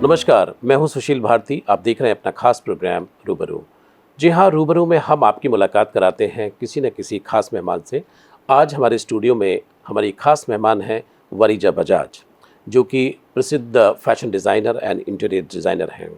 नमस्कार, मैं हूं सुशील भारती। आप देख रहे हैं अपना खास प्रोग्राम रूबरू। जी हाँ, रूबरू में हम आपकी मुलाकात कराते हैं किसी न किसी खास मेहमान से। आज हमारे स्टूडियो में हमारी खास मेहमान हैं वरीजा बजाज, जो कि प्रसिद्ध fashion designer and interior designer हैं।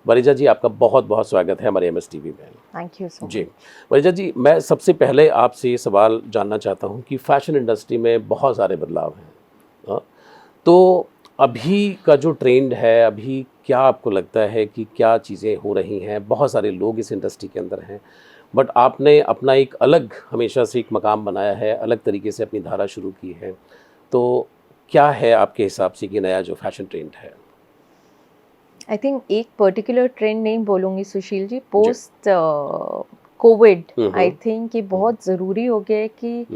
वरीजा जी, आपका बहुत बहुत स्वागत है हमारे MS टीवी में। Thank you so much. जी, वरीजा जी, मैं सबसे पहले आपसे ये सवाल जानना चाहता हूँ कि फ़ैशन इंडस्ट्री में बहुत सारे बदलाव हैं। हाँ, तो अभी का जो ट्रेंड है, अभी क्या आपको लगता है कि क्या चीज़ें हो रही हैं? बहुत सारे लोग इस इंडस्ट्री के अंदर हैं, बट आपने अपना एक अलग हमेशा से एक मकाम बनाया है, अलग तरीके से अपनी धारा शुरू की है। तो क्या है आपके हिसाब से कि नया जो फैशन ट्रेंड है? आई थिंक एक पर्टिकुलर ट्रेंड नहीं बोलूँगी Sushil ji, post Covid I think ये बहुत ज़रूरी हो गया है कि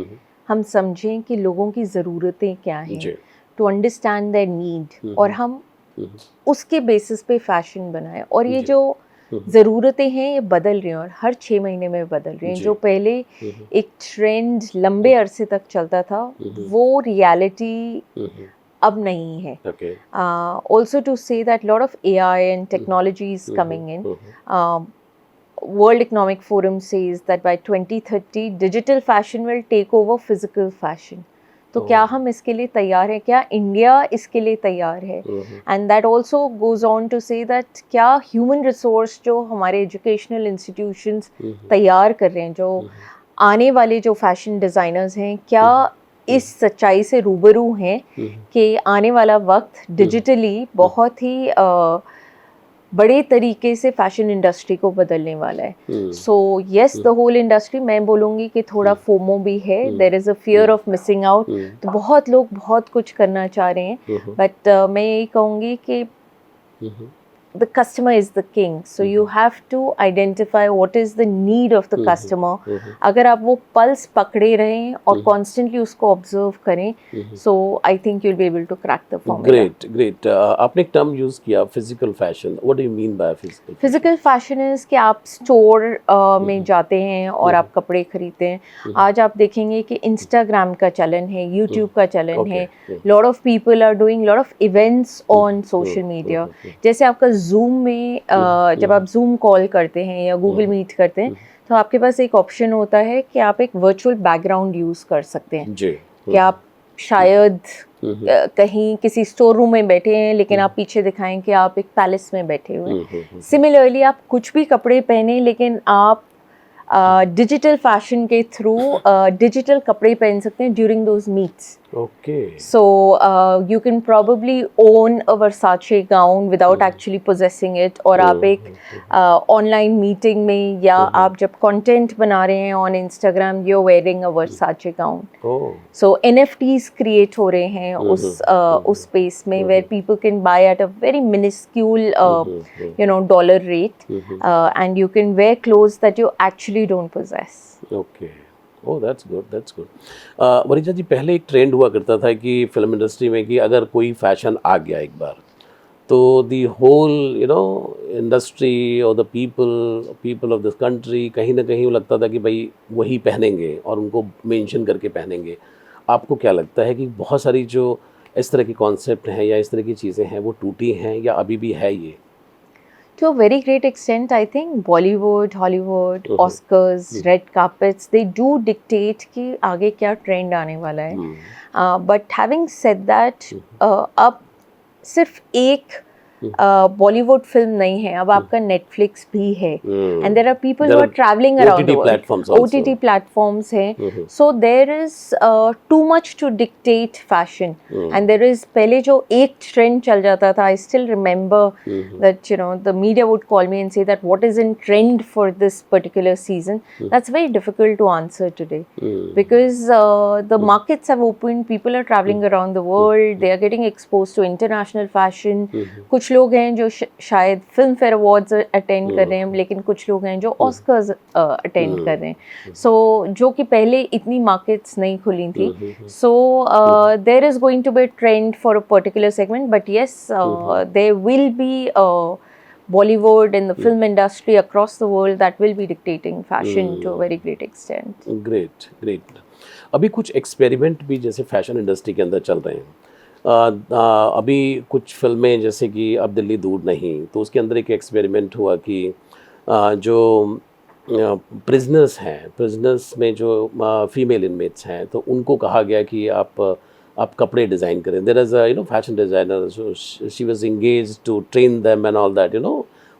हम समझें कि लोगों की ज़रूरतें क्या हैं, टू अंडरस्टैंड देयर नीड, और हम उसके बेसिस पे फैशन बनाएं। और ये जो ज़रूरतें हैं ये बदल रही हैं और हर 6 महीने में बदल रही हैं। जो पहले एक ट्रेंड लंबे अरसे तक चलता था, वो रियलिटी अब नहीं है. Also to say that a lot of AI and technology is coming in. World Economic Forum says that by 2030 digital fashion will take over physical fashion. तो क्या हम इसके लिए तैयार हैं? क्या इंडिया इसके लिए तैयार है? And that also goes on to say that क्या ह्यूमन रिसोर्स जो हमारे एजुकेशनल इंस्टीट्यूशंस तैयार कर रहे हैं, जो आने वाले जो फैशन डिज़ाइनर्स हैं, क्या इस सच्चाई से रूबरू हैं कि आने वाला वक्त डिजिटली बहुत ही बड़े तरीके से फैशन इंडस्ट्री को बदलने वाला है. So yes, the whole industry, मैं बोलूँगी कि थोड़ा फोमो भी है, there is a fear of missing out. तो बहुत लोग बहुत कुछ करना चाह रहे हैं, बट मैं यही कहूँगी कि the customer is the king, so you have to identify what is the need of the customer. अगर आप वो पल्स पकड़े रहें और constantly उसको ऑब्जर्व करें, so I think you'll be able to crack the formula. Great. आपने एक टर्म यूज़ किया, physical fashion. What do you mean by physical? Physical fashion is कि आप स्टोर में जाते हैं और आप कपड़े खरीदते हैं. आज आप देखेंगे कि इंस्टाग्राम का चलन है, यूट्यूब का चलन है. Lot of people are doing lot of events on social media. जैसे आपका जूम में जब आप जूम कॉल करते हैं या गूगल मीट करते हैं, तो आपके पास एक ऑप्शन होता है कि आप एक वर्चुअल बैकग्राउंड यूज़ कर सकते हैं. कि आप शायद कहीं किसी स्टोर रूम में बैठे हैं, लेकिन आप पीछे दिखाएं कि आप एक पैलेस में बैठे हुए हैं. सिमिलरली आप कुछ भी कपड़े पहने, लेकिन आप डिजिटल फैशन के थ्रू डिजिटल कपड़े पहन सकते हैं during those meets. So you can probably own a Versace gown without actually possessing it. और आप एक ऑनलाइन मीटिंग में या आप जब कंटेंट बना रहे हैं on Instagram, you're wearing a Versace gown. So NFTs create हो रहे हैं उस स्पेस में, where people can buy at a very minuscule dollar rate, and you can wear clothes that you actually don't possess. Oh, that's good. Varija ji, पहले एक trend हुआ करता था कि फिल्म इंडस्ट्री में कि अगर कोई फैशन आ गया एक बार, तो दी होल इंडस्ट्री और the people of this country, कहीं ना कहीं वो लगता था कि भाई वही पहनेंगे और उनको मेंशन करके पहनेंगे. आपको क्या लगता है कि बहुत सारी जो इस तरह के कॉन्सेप्ट हैं या इस तरह की चीज़ें हैं वो टूटी हैं या अभी भी है ये? To a very great extent, I think Bollywood, Hollywood, Oscars, red carpets, they do dictate कि आगे क्या ट्रेंड आने वाला है. But having said that, अब सिर्फ एक बॉलीवुड फिल्म नहीं है, अब आपका नेटफ्लिक्स भी है. And there are people who are travelling around the world. OTT platforms हैं. So there is too much to dictate fashion. And there is, पहले जो एक ट्रेंड चल जाता था, I still remember that the media would call me and say that what is in trend for this particular season. That's very difficult to answer today because the markets have opened, people are travelling around the world, they are getting exposed to international fashion. कुछ लोग हैं जो शायद film fair awards attend कर रहे हैं, लेकिन कुछ लोग हैं जो ऑस्कर्स अटेंड कर रहे हैं. सो जो कि पहले इतनी मार्केट्स नहीं खुली थी. So there is going to be trend for a particular segment, but yes, there will be Bollywood and the film industry across the world that will be dictating fashion to a very great extent. Great. अभी कुछ experiment भी जैसे fashion industry के अंदर चल रहे हैं. अभी कुछ फ़िल्में जैसे कि अब दिल्ली दूर नहीं, तो उसके अंदर एक एक्सपेरिमेंट हुआ कि जो प्रिजनर्स हैं, प्रिजनर्स में जो फीमेल इनमेट्स हैं, तो उनको कहा गया कि आप कपड़े डिज़ाइन करें। There is a fashion designer, so she was engaged to train them and all that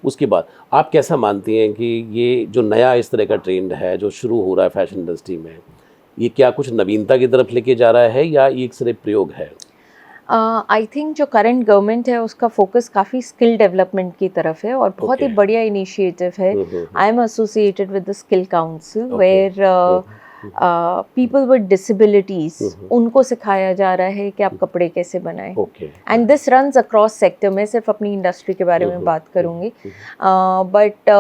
उसके बाद आप कैसा मानती हैं कि ये जो नया इस तरह का ट्रेंड है जो शुरू हो रहा है फैशन इंडस्ट्री में, ये क्या कुछ नवीनता की तरफ लेके जा रहा है या ये एक सिर्फ प्रयोग है? आई थिंक जो करंट गवर्नमेंट है उसका फोकस काफ़ी स्किल डेवलपमेंट की तरफ है और बहुत ही Okay. बढ़िया इनिशिएटिव है. I am associated with the skill council where people with disabilities उनको सिखाया जा रहा है कि आप कपड़े कैसे बनाएं. Okay. And this runs across sector. मैं सिर्फ अपनी इंडस्ट्री के बारे में बात करूंगी. But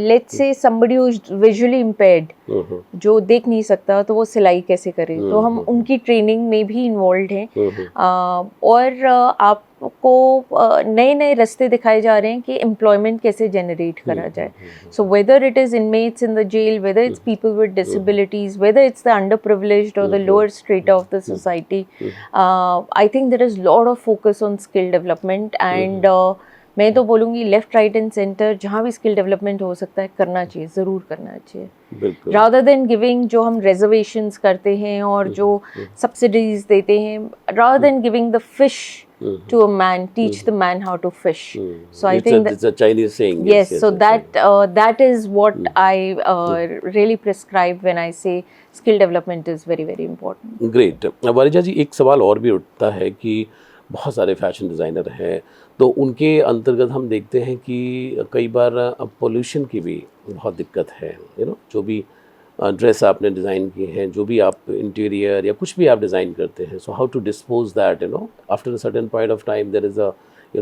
let's say somebody who is visually impaired, जो देख नहीं सकता, तो वो सिलाई कैसे करे, तो हम उनकी ट्रेनिंग में भी इन्वॉल्व हैं. और आपको नए नए रास्ते दिखाए जा रहे हैं कि एम्प्लॉयमेंट कैसे जनरेट करा जाए. So whether it is inmates in the jail, whether it's people with disabilities, whether it's the under privileged और the lower strata of the society, I think there is lot of focus on skill development. And मैं तो बोलूँगी left right and centre जहाँ भी skill development हो सकता है करना चाहिए, ज़रूर करना चाहिए. रादर देन गिविंग जो हम रिजर्वेशंस करते हैं और जो सब्सिडीज देते हैं, rather than giving the fish to a man, teach the man how to fish. So I think it's a Chinese saying. Yes, so that is what I really prescribe when I say skill development is very very important. Great. Varija ji, एक सवाल और भी उठता है कि बहुत सारे fashion designer हैं, तो उनके अंतर्गत हम देखते हैं कि कई बार पोल्यूशन की भी बहुत दिक्कत है. जो भी ड्रेस आपने डिज़ाइन किए हैं, जो भी आप इंटीरियर या कुछ भी आप डिज़ाइन करते हैं, so how to dispose that after a certain point of time there is a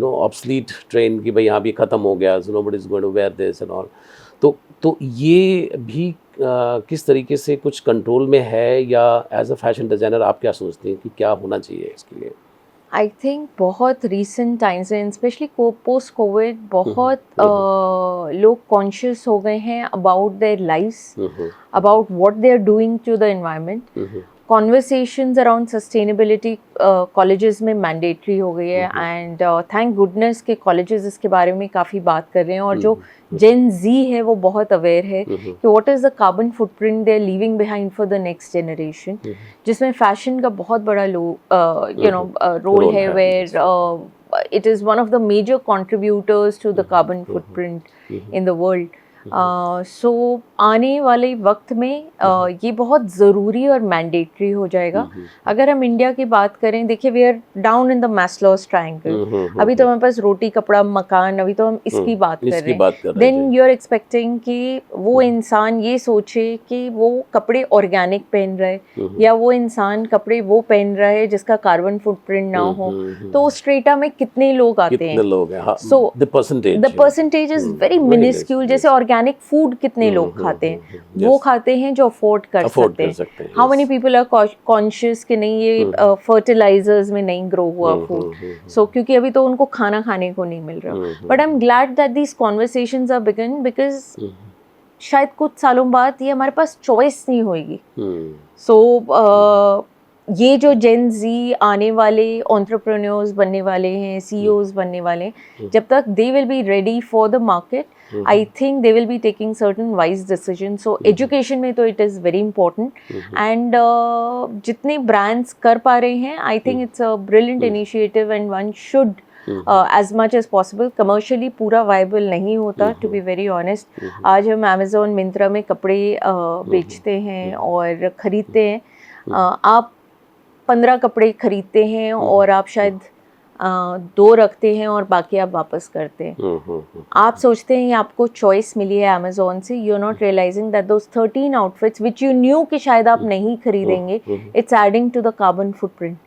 obsolete trend कि भाई यहाँ भी ख़त्म हो गया, so nobody is going to wear this and all. तो ये भी किस तरीके से कुछ कंट्रोल में है, या एज अ फैशन डिज़ाइनर आप क्या सोचते हैं कि क्या होना चाहिए इसके लिए? आई थिंक बहुत रिसेंट टाइम्स में, स्पेशली पोस्ट कोविड, बहुत लोग कॉन्शियस हो गए हैं about their lives, about what they are doing to the environment. Conversations around sustainability colleges में मैंडेटरी हो गई है. एंड थैंक गुडनेस के कॉलेजेस इसके बारे में काफ़ी बात कर रहे हैं. और जो जेन जी है वो बहुत अवेयर है कि what is the carbon footprint they are leaving behind for the next generation, जिसमें फैशन का बहुत बड़ा रोल है, where it is one of the major contributors to the carbon footprint in the world. सो आने वाले वक्त में ये बहुत ज़रूरी और मैंडेटरी हो जाएगा. अगर हम इंडिया की बात करें, देखिए we are down in the Maslow's triangle. अभी तो हमारे पास रोटी कपड़ा मकान, अभी तो हम इसकी बात कर रहे हैं. देन यू आर एक्सपेक्टिंग कि वो इंसान ये सोचे कि वो कपड़े ऑर्गेनिक पहन रहा है, या वो इंसान कपड़े वो पहन रहा है जिसका कार्बन फुटप्रिंट ना हो. तो उस स्ट्रेटा में कितने लोग आते हैं? So the percentage is very minuscule. जैसे ऑर्गेनिक फूड कितने लोग खाते हैं? वो खाते हैं जो अफोर्ड कर सकते हैं. How many people are conscious कि नहीं ये फर्टिलाइजर्स में नहीं ग्रो हुआ फूड, सो क्योंकि अभी तो उनको खाना खाने को नहीं मिल रहा. But I am glad that these conversations are begin, because शायद कुछ सालों बाद ये हमारे पास चॉइस नहीं होगी. सो ये जो जेन जी आने वाले एंटरप्रेन्योर्स बनने वाले हैं, सीईओज बनने वाले हैं, जब तक they will be ready for the market, I think they will be taking certain wise decision. So education में तो it is very important. And जितने ब्रांड्स कर पा रहे हैं, I think it's a brilliant initiative and one should as much as possible. Commercially पूरा viable नहीं होता, टू बी वेरी ऑनेस्ट. आज हम अमेजोन मिंत्रा में कपड़े बेचते हैं और ख़रीदते हैं. आप 15 कपड़े खरीदते हैं और आप शायद 2 रखते हैं और बाकी आप वापस करते हैं. आप सोचते हैं आपको चॉइस मिली है अमेजोन से, you are not realising that those 13 outfits which you knew कि शायद आप नहीं खरीदेंगे, it's adding to the carbon footprint.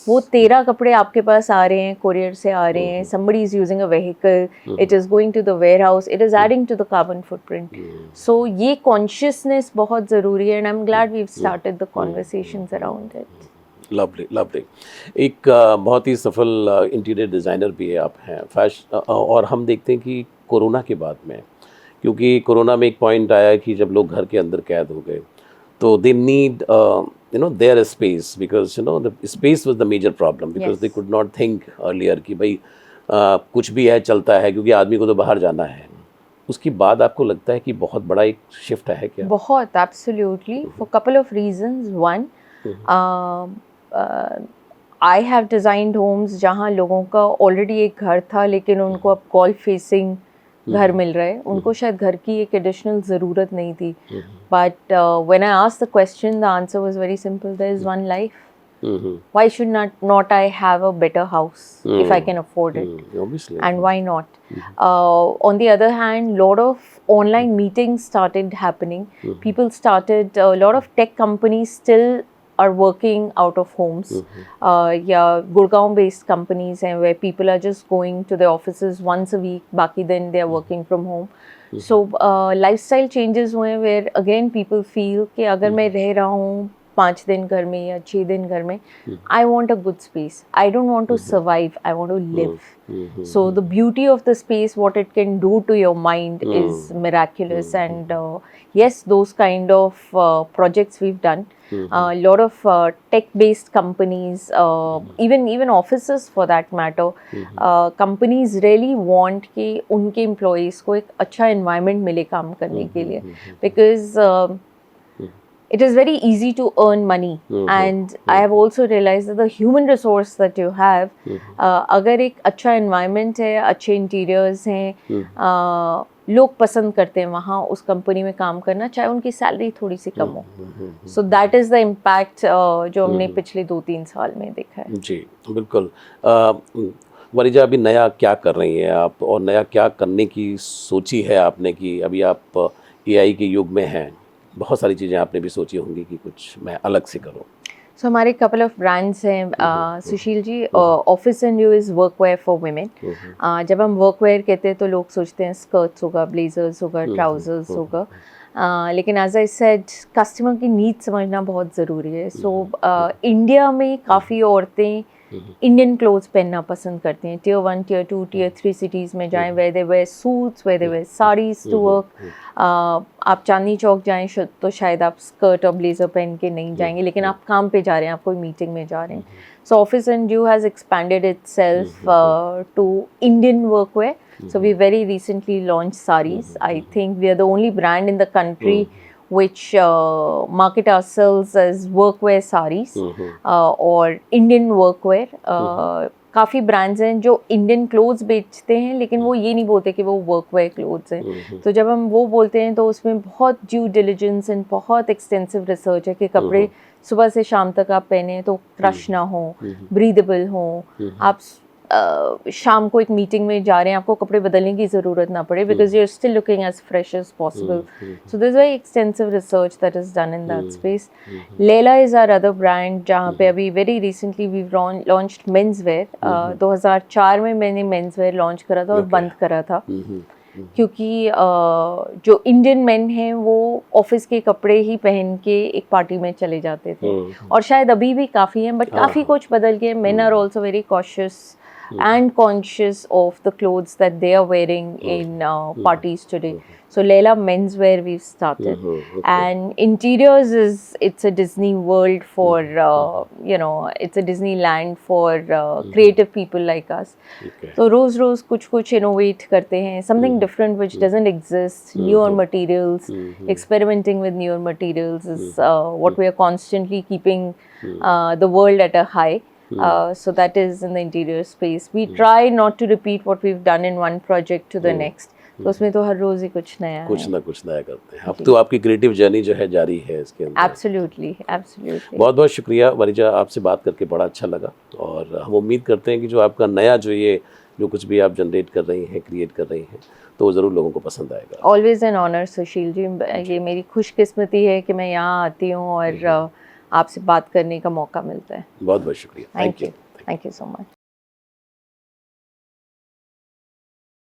वो 13 कपड़े आपके पास आ रहे हैं, कोरियर से आ रहे हैं, somebody is using a vehicle, it is going to the warehouse, it is adding to the carbon footprint. So ये consciousness बहुत ज़रूरी है, and I'm glad we've started the conversations around it. Lovely lovely. एक बहुत ही सफल interior designer भी है आप हैं. और हम देखते हैं कि कोरोना के बाद में, क्योंकि कोरोना में एक पॉइंट आया कि जब लोग घर के अंदर कैद हो गए, तो they need you know their space, because you know the space was the major problem, because Yes. they could not think earlier कि भाई कुछ भी है चलता है, क्योंकि आदमी को तो बाहर जाना है. उसके बाद आपको लगता है कि बहुत बड़ा एक शिफ्ट है क्या? बहुत, absolutely, for couple of reasons. One, I have designed homes जहाँ लोगों का ऑलरेडी एक घर था, लेकिन उनको अब कॉल फेसिंग घर मिल रहा है. उनको शायद घर की एक एडिशनल ज़रूरत नहीं थी. But when I asked the question, the answer was very simple. There is one life. Why should not I have a better house if I can afford it? Obviously. And why not? On the other hand, lot of online meetings started happening. People started, a lot of tech companies still are working out of homes. Yeah, Gurgaon based companies, and where people are just going to the offices once a week, baki then they are working from home. So lifestyle changes हुए, where again people feel कि अगर मैं रह रहा हूँ 5 दिन घर में या 6 दिन घर में, I want a good space. I don't want to survive, I want to live. So the beauty of the space, what it can do to your mind is miraculous. And yes, those kind of projects we've done. A lot of tech-based companies, even offices for that matter, companies really want कि उनके employees को एक अच्छा environment मिले काम करने के लिए, because it is very easy to earn money. And I have also realized that the human resource that you have, अगर एक अच्छा environment है, अच्छे interiors हैं, लोग पसंद करते हैं वहाँ उस कंपनी में काम करना, चाहे उनकी सैलरी थोड़ी सी कम हो. So that is the impact जो हमने पिछले 2-3 साल में देखा है. जी बिल्कुल. वरीजा, अभी नया क्या कर रही हैं आप, और नया क्या करने की सोची है आपने? कि अभी आप AI के युग में हैं, बहुत सारी चीज़ें आपने भी सोची होंगी कि कुछ मैं अलग से करूं. So हमारे कपल ऑफ ब्रांड्स हैं Sushil ji. Office and you is workwear for women. जब हम वर्कवेयर कहते हैं तो लोग सोचते हैं स्कर्ट्स होगा, ब्लेजर्स होगा, ट्राउजर्स होगा. लेकिन एज आई सेड, कस्टमर की नीड समझना बहुत ज़रूरी है. सो इंडिया में काफ़ी औरतें इंडियन क्लोथ्स पहनना पसंद करती हैं. Tier 1, Tier 2, Tier 3 सिटीज़ में जाएं, where they wear suits, where they wear sarees to work. आप चांदनी चौक जाएं तो शायद आप स्कर्ट और ब्लेजर पहन के नहीं जाएंगे, लेकिन आप काम पे जा रहे हैं, आप कोई मीटिंग में जा रहे हैं. सो office and you has expanded itself to Indian workwear. So we very recently launched sarees. I think we are the only brand in the country which market ourselves as workwear sarees और Indian workwear. काफ़ी brands हैं जो Indian clothes बेचते हैं, लेकिन वो ये नहीं बोलते कि वो वर्कवेयर क्लोथ्स हैं. तो जब हम वो बोलते हैं तो उसमें बहुत ड्यू डिलिजेंस एंड बहुत एक्सटेंसिव रिसर्च है कि कपड़े सुबह से शाम तक आप पहने तो क्रश ना हो, ब्रीदेबल हो. आप शाम को एक मीटिंग में जा रहे हैं, आपको कपड़े बदलने की ज़रूरत ना पड़े, because you are still looking as fresh as possible. So this very extensive research that is done in that space. Leela is our other brand, जहाँ पे अभी very recently we launched men's wear. 2004 में मैंने मेंस वेयर लॉन्च करा था और बंद करा था, क्योंकि जो इंडियन मेन हैं वो ऑफिस के कपड़े ही पहन के एक पार्टी में चले जाते थे, और शायद अभी भी काफ़ी हैं, बट काफ़ी कुछ बदल गए. Men are also very cautious and conscious of the clothes that they are wearing in parties today. So Leila menswear we've started, and interiors it's a Disney world for it's a Disneyland for creative people like us. So रोज कुछ innovate करते हैं, something different which doesn't exist. Newer materials, experimenting with newer materials is what we are constantly keeping the world at a high. So that is in the interior space. We try not to repeat what we've done in one project to the next. तो उसमें तो हर रोज ही कुछ नया करते हैं. अब तो आपकी क्रिएटिव जर्नी जो है जारी है इसके अंदर. Absolutely. बहुत बहुत शुक्रिया वरीजा, आपसे बात करके बड़ा अच्छा लगा, और हम उम्मीद करते हैं कि जो आपका नया जो कुछ भी आप जनरेट कर रही हैं, क्रिएट कर रही हैं, तो वो ज़रूर लोगों को पसंद आएगा. Always an honor Sushil ji. ये मेरी खुशकिस्मती है कि मैं यहाँ आती हूँ और आपसे बात करने का मौका मिलता है. बहुत बहुत शुक्रिया. Thank you so much.